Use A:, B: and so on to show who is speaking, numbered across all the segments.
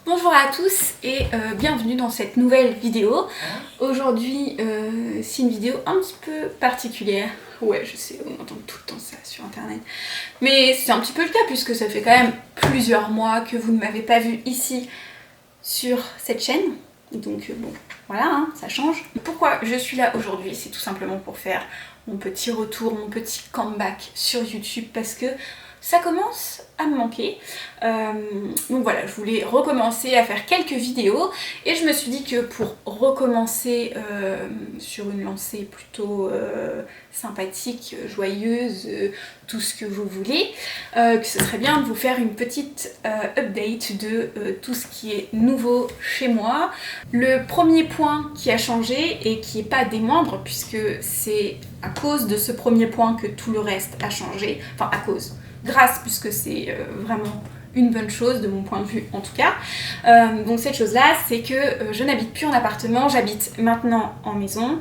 A: Bonjour à tous et bienvenue dans cette nouvelle vidéo. Aujourd'hui c'est une vidéo un petit peu particulière. Ouais, je sais, on entend tout le temps ça sur internet. Mais c'est un petit peu le cas puisque ça fait quand même plusieurs mois que vous ne m'avez pas vu ici sur cette chaîne. Donc bon, voilà, hein, ça change. Pourquoi je suis là aujourd'hui? C'est tout simplement pour faire mon petit retour, mon petit comeback sur YouTube parce que ça commence à me manquer. Donc voilà, je voulais recommencer à faire quelques vidéos et je me suis dit que pour recommencer sur une lancée plutôt sympathique, joyeuse, tout ce que vous voulez, que ce serait bien de vous faire une petite update de tout ce qui est nouveau chez moi. Le premier point qui a changé et qui n'est pas des moindres puisque c'est à cause de ce premier point que tout le reste a changé, enfin à cause, grâce puisque c'est vraiment une bonne chose de mon point de vue en tout cas. Donc cette chose là c'est que je n'habite plus en appartement, j'habite maintenant en maison.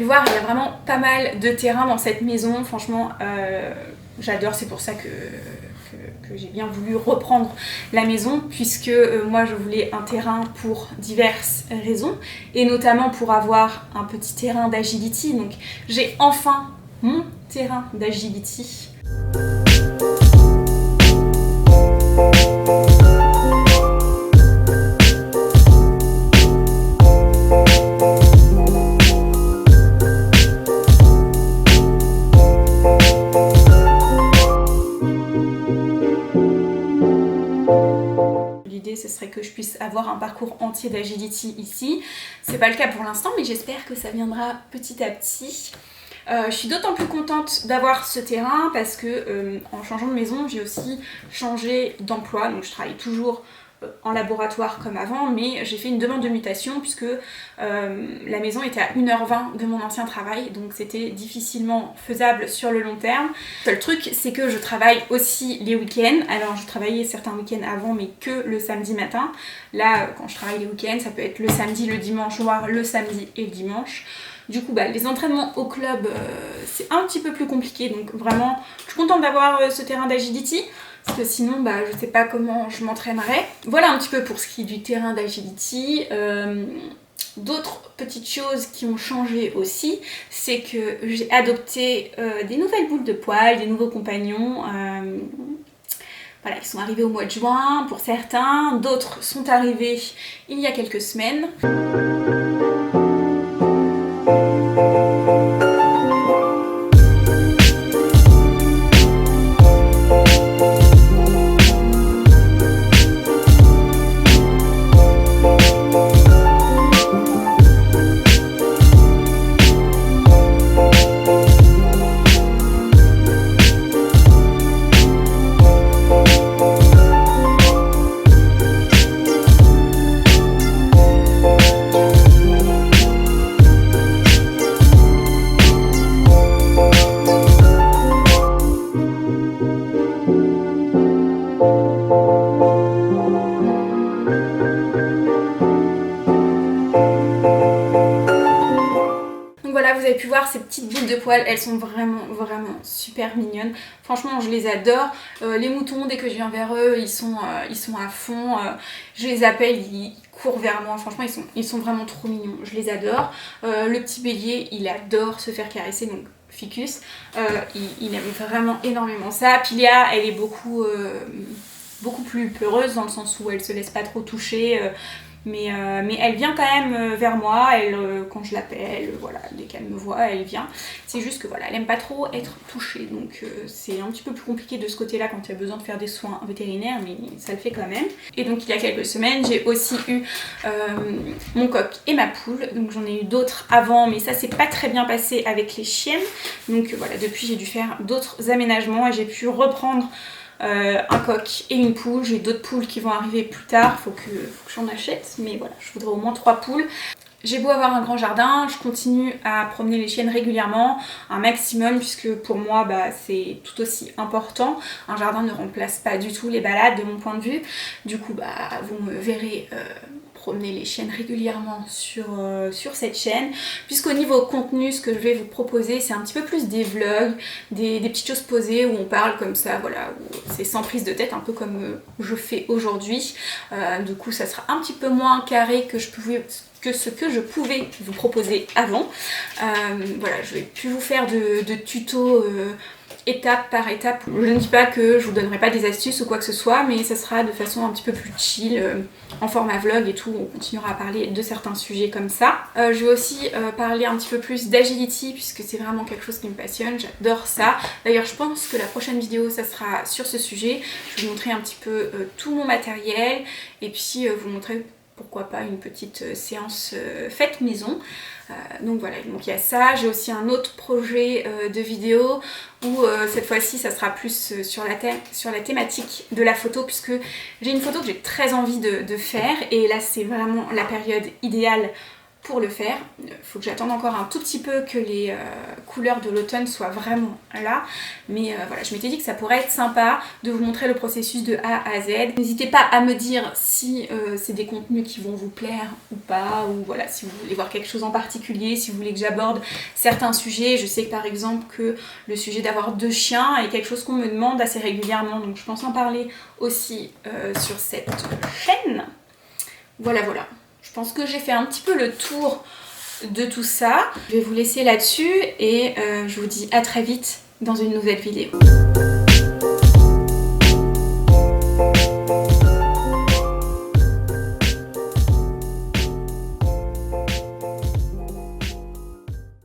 A: Il y a vraiment pas mal de terrain dans cette maison, franchement j'adore, c'est pour ça que j'ai bien voulu reprendre la maison puisque moi je voulais un terrain pour diverses raisons et notamment pour avoir un petit terrain d'agility, donc j'ai enfin mon terrain d'agility. Ce serait que je puisse avoir un parcours entier d'agility ici. C'est pas le cas pour l'instant, mais j'espère que ça viendra petit à petit. Je suis d'autant plus contente d'avoir ce terrain parce que en changeant de maison, j'ai aussi changé d'emploi. Donc je travaille toujours en laboratoire comme avant, mais j'ai fait une demande de mutation puisque la maison était à 1h20 de mon ancien travail, donc c'était difficilement faisable sur le long terme. Le truc, c'est que je travaille aussi les week-ends. Alors je travaillais certains week-ends avant, mais que le samedi matin. Là, quand je travaille les week-ends, ça peut être le samedi, le dimanche, voire le samedi et le dimanche. Du coup, les entraînements au club, c'est un petit peu plus compliqué, donc vraiment, je suis contente d'avoir ce terrain d'agility. Parce que sinon, je sais pas comment je m'entraînerais. Voilà un petit peu pour ce qui est du terrain d'agility. D'autres petites choses qui ont changé aussi, c'est que j'ai adopté des nouvelles boules de poils, des nouveaux compagnons. Voilà, ils sont arrivés au mois de juin pour certains, d'autres sont arrivés il y a quelques semaines. Vous avez pu voir ces petites boules de poils, elles sont vraiment super mignonnes. Franchement, je les adore. Les moutons, dès que je viens vers eux, ils sont à fond. Je les appelle, ils courent vers moi. Franchement, ils sont vraiment trop mignons. Je les adore. Le petit bélier, il adore se faire caresser, donc Ficus. Il aime vraiment énormément ça. Pilia, elle est beaucoup plus peureuse dans le sens où elle se laisse pas trop toucher. Mais elle vient quand même vers moi, quand je l'appelle, voilà, dès qu'elle me voit, elle vient. C'est juste que voilà, elle aime pas trop être touchée, donc c'est un petit peu plus compliqué de ce côté-là quand il y a besoin de faire des soins vétérinaires, mais ça le fait quand même. Et donc il y a quelques semaines, j'ai aussi eu mon coq et ma poule, donc j'en ai eu d'autres avant, mais ça s'est pas très bien passé avec les chiennes. Donc voilà, depuis j'ai dû faire d'autres aménagements et j'ai pu reprendre un coq et une poule. J'ai d'autres poules qui vont arriver plus tard, faut que j'en achète, mais voilà, je voudrais au moins 3 poules. J'ai beau avoir un grand jardin, je continue à promener les chiennes régulièrement, un maximum, puisque pour moi c'est tout aussi important. Un jardin ne remplace pas du tout les balades de mon point de vue. Du coup vous me verrez promener les chiennes régulièrement sur cette chaîne, puisqu'au niveau contenu, ce que je vais vous proposer, c'est un petit peu plus des vlogs, des petites choses posées où on parle comme ça, voilà, où c'est sans prise de tête, un peu comme je fais aujourd'hui. Du coup ça sera un petit peu moins carré que ce que je pouvais vous proposer avant. Voilà, je vais plus vous faire de tutos étape par étape. Je ne dis pas que je vous donnerai pas des astuces ou quoi que ce soit, mais ça sera de façon un petit peu plus chill, en format vlog et tout. On continuera à parler de certains sujets comme ça. Je vais aussi parler un petit peu plus d'agility, puisque c'est vraiment quelque chose qui me passionne, j'adore ça. D'ailleurs je pense que la prochaine vidéo ça sera sur ce sujet. Je vais vous montrer un petit peu tout mon matériel et puis vous montrer pourquoi pas une petite séance faite maison. Donc voilà, donc il y a ça. J'ai aussi un autre projet de vidéo où cette fois-ci ça sera plus sur la thématique de la photo, puisque j'ai une photo que j'ai très envie de faire et là c'est vraiment la période idéale pour le faire. Il faut que j'attende encore un tout petit peu que les couleurs de l'automne soient vraiment là, mais voilà, je m'étais dit que ça pourrait être sympa de vous montrer le processus de A à Z. N'hésitez pas à me dire si c'est des contenus qui vont vous plaire ou pas, ou voilà, si vous voulez voir quelque chose en particulier, si vous voulez que j'aborde certains sujets. Je sais que par exemple que le sujet d'avoir 2 chiens est quelque chose qu'on me demande assez régulièrement, donc je pense en parler aussi sur cette chaîne. Voilà. Je pense que j'ai fait un petit peu le tour de tout ça. Je vais vous laisser là-dessus et je vous dis à très vite dans une nouvelle vidéo.